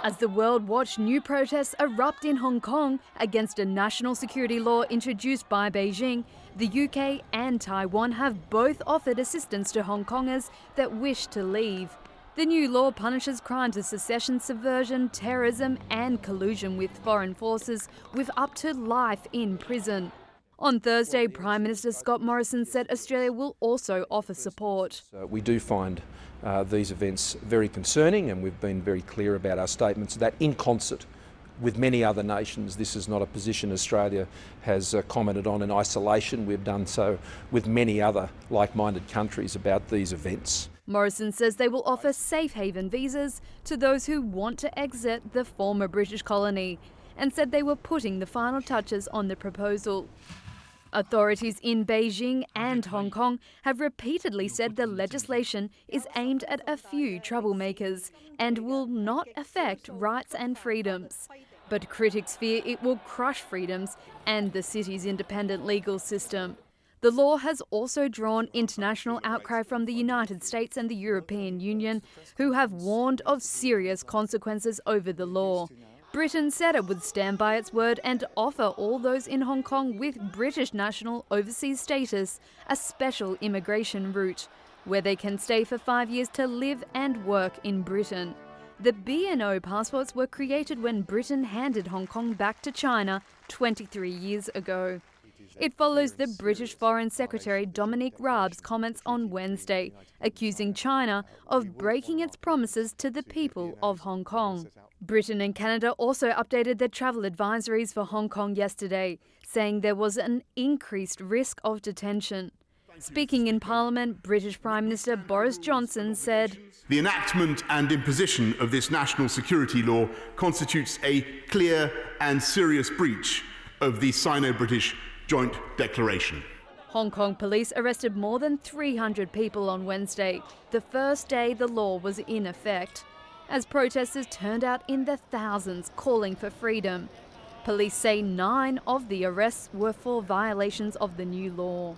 As the world watched new protests erupt in Hong Kong against a national security law introduced by Beijing, the UK and Taiwan have both offered assistance to Hong Kongers that wish to leave. The new law punishes crimes of secession, subversion, terrorism and collusion with foreign forces with up to life in prison. On Thursday, Prime Minister Scott Morrison said Australia will also offer support. We do find these events very concerning, and we've been very clear about our statements that in concert with many other nations, this is not a position Australia has commented on in isolation. We've done so with many other like-minded countries about these events. Morrison says they will offer safe haven visas to those who want to exit the former British colony, and said they were putting the final touches on the proposal. Authorities in Beijing and Hong Kong have repeatedly said the legislation is aimed at a few troublemakers and will not affect rights and freedoms. But critics fear it will crush freedoms and the city's independent legal system. The law has also drawn international outcry from the United States and the European Union, who have warned of serious consequences over the law. Britain said it would stand by its word and offer all those in Hong Kong with British national overseas status a special immigration route, where they can stay for 5 years to live and work in Britain. The B&O passports were created when Britain handed Hong Kong back to China 23 years ago. It follows the British Foreign Secretary Dominic Raab's comments on Wednesday, accusing China of breaking its promises to the people of Hong Kong. Britain and Canada also updated their travel advisories for Hong Kong yesterday, saying there was an increased risk of detention. Speaking in Parliament, British Prime Minister Boris Johnson said, "The enactment and imposition of this national security law constitutes a clear and serious breach of the Sino-British Joint Declaration." Hong Kong police arrested more than 300 people on Wednesday, the first day the law was in effect, as protesters turned out in the thousands calling for freedom. Police say 9 of the arrests were for violations of the new law.